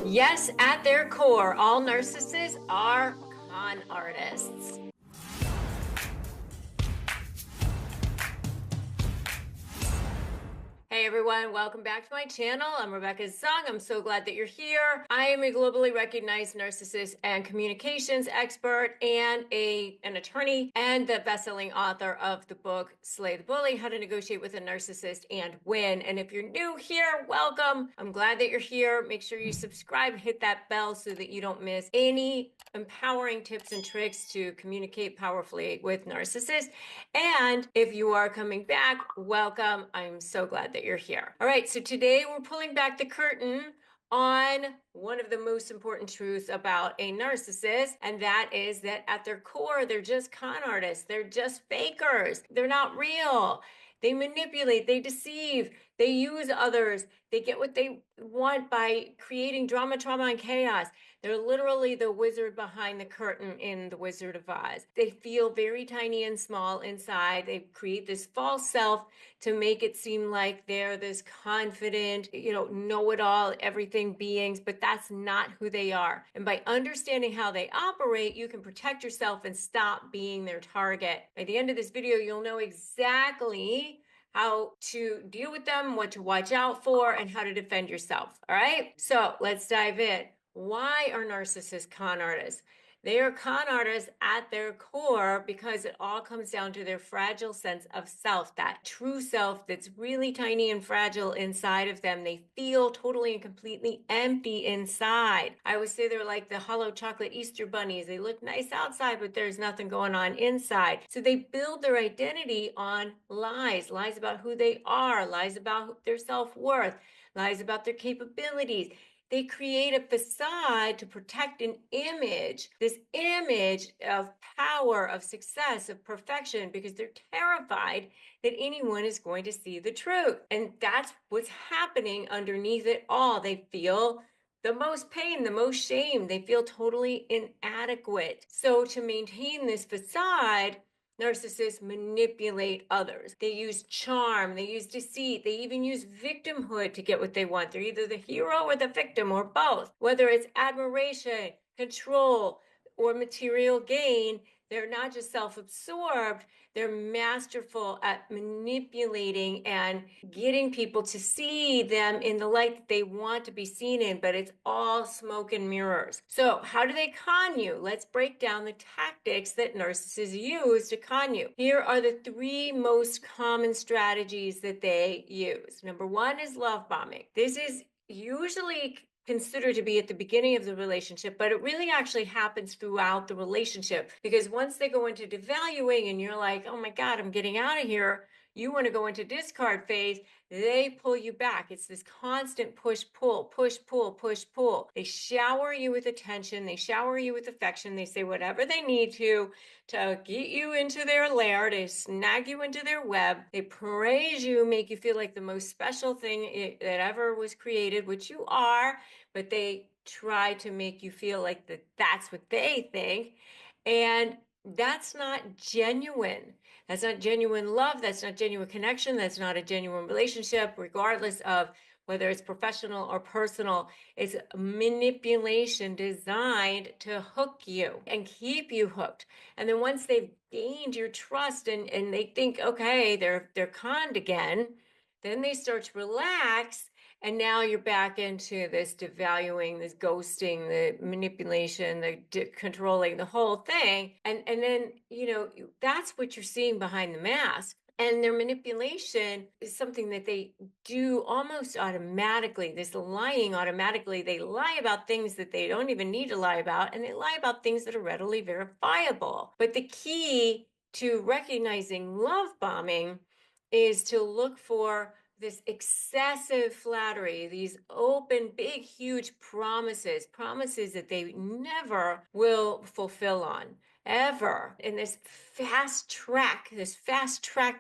Yes, at their core, all narcissists are con artists. Hey everyone, welcome back to my channel. I'm Rebecca Zung. I'm so glad that you're here. I am a globally recognized narcissist and communications expert and an attorney and the best-selling author of the book Slay the Bully: How to Negotiate with a Narcissist and Win. And if you're new here, welcome. I'm glad that you're here. Make sure you subscribe, hit that bell so that you don't miss any empowering tips and tricks to communicate powerfully with narcissists. And if you are coming back, welcome. I'm so glad that you're here. All right, so today we're pulling back the curtain on one of the most important truths about a narcissist, and that is that at their core, they're just con artists. They're just fakers. They're not real. They manipulate, they deceive, they use others, they get what they want by creating drama, trauma, and chaos. They're literally the wizard behind the curtain in The Wizard of Oz. They feel very tiny and small inside. They create this false self to make it seem like they're this confident, know-it-all, everything beings, but that's not who they are. And by understanding how they operate, you can protect yourself and stop being their target. By the end of this video, you'll know exactly how to deal with them, what to watch out for, and how to defend yourself. All right, so let's dive in. Why are narcissists con artists? They are con artists at their core because it all comes down to their fragile sense of self, that true self that's really tiny and fragile inside of them. They feel totally and completely empty inside. I always say they're like the hollow chocolate Easter bunnies. They look nice outside, but there's nothing going on inside. So they build their identity on lies about who they are, lies about their self-worth, lies about their capabilities. They create a facade to protect an image, this image of power, of success, of perfection, because they're terrified that anyone is going to see the truth. And that's what's happening underneath it all. They feel the most pain, the most shame. They feel totally inadequate. So to maintain this facade, narcissists manipulate others. They use charm, they use deceit, they even use victimhood to get what they want. They're either the hero or the victim or both. Whether it's admiration, control, or material gain, they're not just self-absorbed, they're masterful at manipulating and getting people to see them in the light that they want to be seen in, but it's all smoke and mirrors. So how do they con you? Let's break down the tactics that narcissists use to con you. Here are the three most common strategies that they use. Number one is love bombing. This is usually considered to be at the beginning of the relationship, but it really actually happens throughout the relationship, because once they go into devaluing and you're like, oh my God, I'm getting out of here, you want to go into discard phase, they pull you back. It's this constant push, pull, push, pull, push, pull. They shower you with attention. They shower you with affection. They say whatever they need to get you into their lair, to snag you into their web. They praise you, make you feel like the most special thing that ever was created, which you are, but they try to make you feel like that's what they think. And that's not genuine. That's not genuine love. That's not genuine connection. That's not a genuine relationship, regardless of whether it's professional or personal. It's manipulation designed to hook you and keep you hooked. And then once they've gained your trust and they think, okay, they're conned again, then they start to relax. And now you're back into this devaluing, this ghosting, the manipulation, the controlling, the whole thing. And then, that's what you're seeing behind the mask. And their manipulation is something that they do almost automatically, this lying automatically. They lie about things that they don't even need to lie about, and they lie about things that are readily verifiable. But the key to recognizing love bombing is to look for this excessive flattery, these open, big, huge promises that they never will fulfill on, ever. In this fast-tracked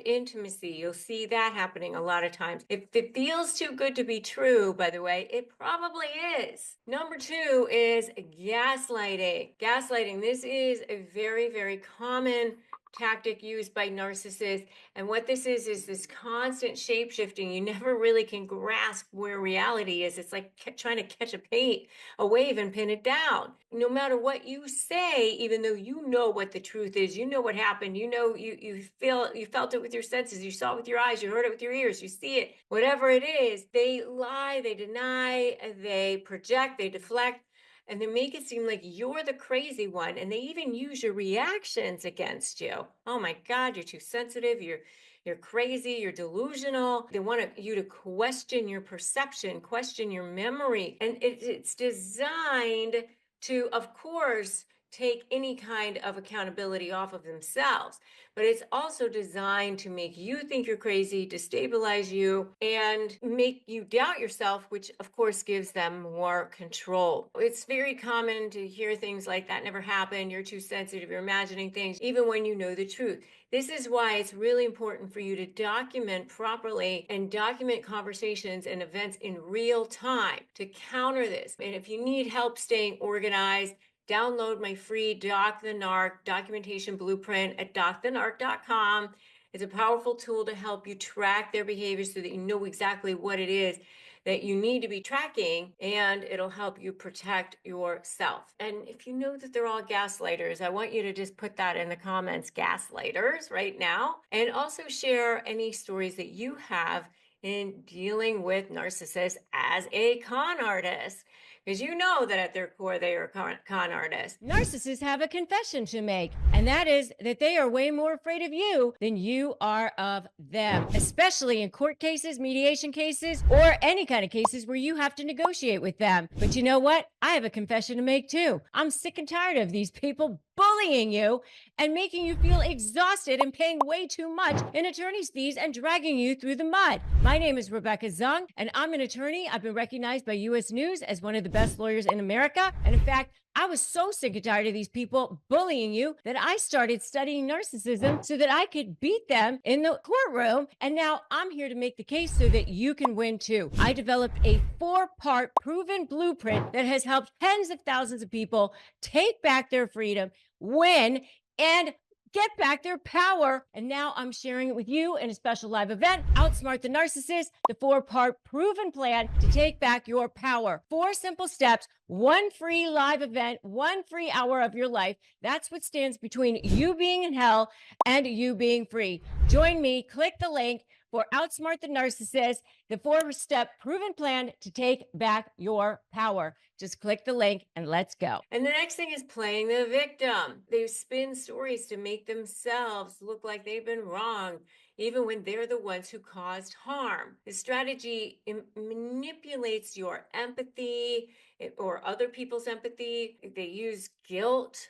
intimacy, you'll see that happening a lot of times. If it feels too good to be true, by the way, it probably is. Number two is gaslighting. Gaslighting, this is a very, very common tactic used by narcissists. And what this is this constant shape shifting. You never really can grasp where reality is. It's like trying to catch a wave and pin it down. No matter what you say, even though you know what the truth is, you know what happened, you know, you felt it with your senses, you saw it with your eyes, you heard it with your ears, you see it, whatever it is, they lie, they deny, they project, they deflect, and they make it seem like you're the crazy one, and they even use your reactions against you. Oh my God, you're too sensitive, you're crazy, you're delusional. They want you to question your perception, question your memory. And it's designed to, of course, take any kind of accountability off of themselves. But it's also designed to make you think you're crazy, destabilize you, and make you doubt yourself, which of course gives them more control. It's very common to hear things like that never happened, you're too sensitive, you're imagining things, even when you know the truth. This is why it's really important for you to document properly and document conversations and events in real time to counter this. And if you need help staying organized, download my free Doc the Narc documentation blueprint at docthenarc.com. It's a powerful tool to help you track their behavior so that you know exactly what it is that you need to be tracking, and it'll help you protect yourself. And if you know that they're all gaslighters, I want you to just put that in the comments, gaslighters, right now. And also share any stories that you have in dealing with narcissists as a con artist, because you know that at their core they are con artists. Narcissists have a confession to make, and that is that they are way more afraid of you than you are of them, especially in court cases, mediation cases, or any kind of cases where you have to negotiate with them. But you know what? I have a confession to make too. I'm sick and tired of these people bullying you and making you feel exhausted and paying way too much in attorney's fees and dragging you through the mud. My name is Rebecca Zung, and I'm an attorney. I've been recognized by U.S. News as one of the best lawyers in America. And in fact, I was so sick and tired of these people bullying you that I started studying narcissism so that I could beat them in the courtroom. And now I'm here to make the case so that you can win too. I developed a 4-part proven blueprint that has helped tens of thousands of people take back their freedom, win, and get back their power. And now I'm sharing it with you in a special live event, Outsmart the Narcissist, the 4-part proven plan to take back your power. 4 simple steps, 1 free live event, 1 free hour of your life. That's what stands between you being in hell and you being free. Join me, click the link for Outsmart the Narcissist, the 4-step proven plan to take back your power. Just click the link and let's go. And the next thing is playing the victim. They spin stories to make themselves look like they've been wrong, even when they're the ones who caused harm. The strategy manipulates your empathy or other people's empathy. They use guilt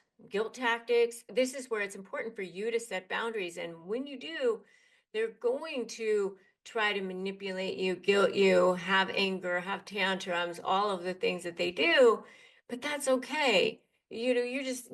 tactics. This is where it's important for you to set boundaries. And when you do, they're going to try to manipulate you, guilt you, have anger, have tantrums, all of the things that they do, but that's okay. You know,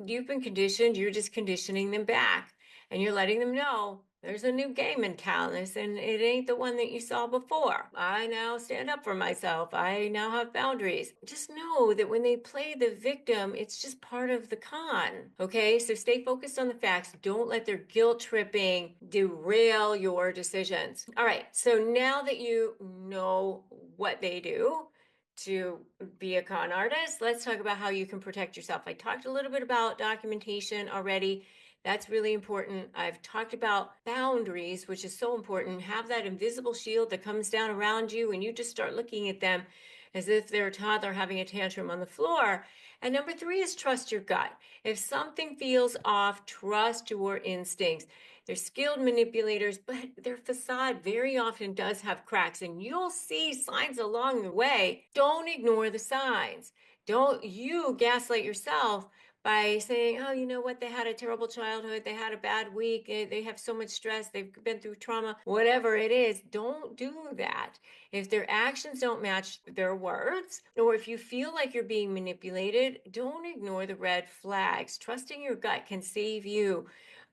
you've been conditioned, you're just conditioning them back, and you're letting them know there's a new game in town, and it ain't the one that you saw before. I now stand up for myself. I now have boundaries. Just know that when they play the victim, it's just part of the con. Okay, so stay focused on the facts. Don't let their guilt tripping derail your decisions. All right, so now that you know what they do to be a con artist, let's talk about how you can protect yourself. I talked a little bit about documentation already. That's really important. I've talked about boundaries, which is so important. Have that invisible shield that comes down around you and you just start looking at them as if they're a toddler having a tantrum on the floor. And number 3 is trust your gut. If something feels off, trust your instincts. They're skilled manipulators, but their facade very often does have cracks, and you'll see signs along the way. Don't ignore the signs. Don't you gaslight yourself by saying, oh, you know what, they had a terrible childhood, they had a bad week, they have so much stress, they've been through trauma, whatever it is. Don't do that. If their actions don't match their words, or if you feel like you're being manipulated, don't ignore the red flags. Trusting your gut can save you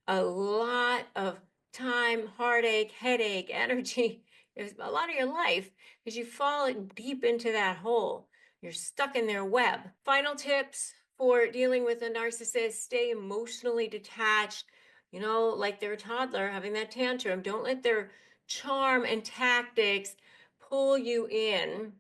a lot of time, heartache, headache, energy, a lot of your life, because you fall deep into that hole. You're stuck in their web. Final tips for dealing with a narcissist: stay emotionally detached. like they're a toddler having that tantrum. Don't let their charm and tactics pull you in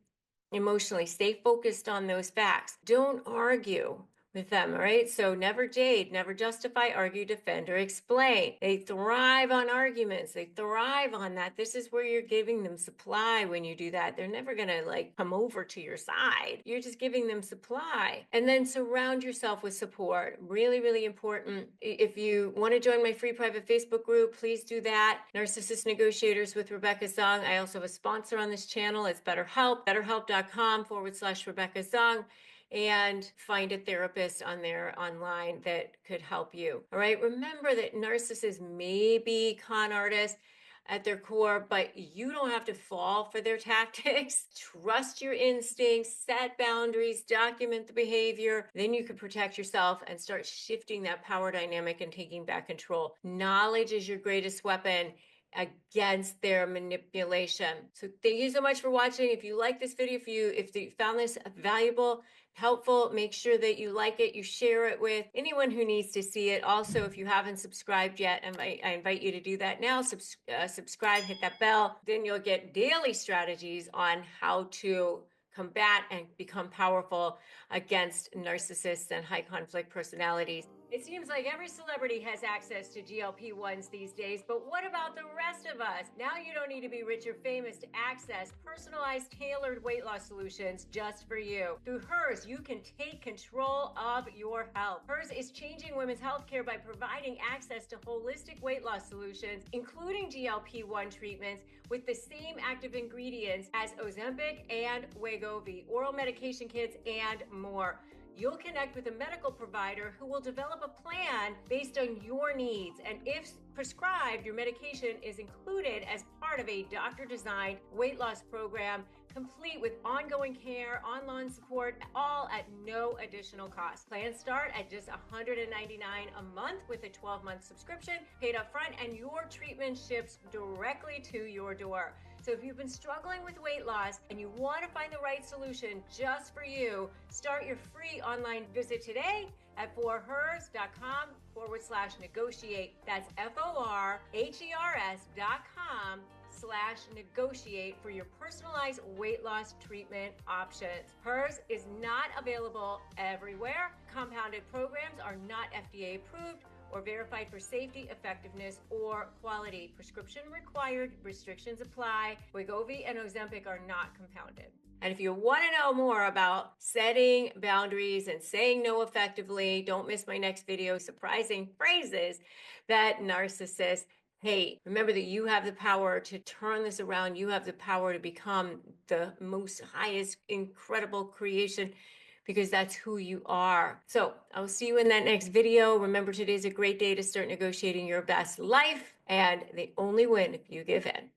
emotionally. Stay focused on those facts. Don't argue with them, all right? So never jade, never justify, argue, defend, or explain. They thrive on arguments. They thrive on that. This is where you're giving them supply when you do that. They're never going to like come over to your side. You're just giving them supply. And then surround yourself with support. Really, really important. If you want to join my free private Facebook group, please do that. Narcissist Negotiators with Rebecca Zung. I also have a sponsor on this channel. It's BetterHelp, betterhelp.com/Rebecca Zung, and find a therapist on there online that could help you. All right. Remember that narcissists may be con artists at their core, but you don't have to fall for their tactics. Trust your instincts, set boundaries, document the behavior. Then you can protect yourself and start shifting that power dynamic and taking back control. Knowledge is your greatest weapon against their manipulation. So thank you so much for watching. If you like this video, if you found this valuable, helpful, make sure that you like it, you share it with anyone who needs to see it. Also, if you haven't subscribed yet, I invite you to do that now. Subscribe, hit that bell. Then you'll get daily strategies on how to combat and become powerful against narcissists and high conflict personalities. It seems like every celebrity has access to GLP-1s these days, but what about the rest of us? Now you don't need to be rich or famous to access personalized, tailored weight loss solutions just for you. Through Hers, you can take control of your health. Hers is changing women's healthcare by providing access to holistic weight loss solutions, including GLP-1 treatments with the same active ingredients as Ozempic and Wegovy, oral medication kits, and more. You'll connect with a medical provider who will develop a plan based on your needs. And if prescribed, your medication is included as part of a doctor-designed weight loss program, complete with ongoing care, online support, all at no additional cost. Plans start at just $199 a month with a 12-month subscription, paid up front, and your treatment ships directly to your door. So if you've been struggling with weight loss and you want to find the right solution just for you, start your free online visit today at forhers.com/negotiate. That's forhers.com/negotiate for your personalized weight loss treatment options. Hers is not available everywhere. Compounded programs are not FDA approved or verified for safety, effectiveness, or quality. Prescription required, restrictions apply. Wegovy and Ozempic are not compounded. And if you want to know more about setting boundaries and saying no effectively, don't miss my next video, surprising phrases that narcissists hate. Remember that you have the power to turn this around. You have the power to become the most highest, incredible creation, because that's who you are. So I'll see you in that next video. Remember, today's a great day to start negotiating your best life, and they only win if you give in.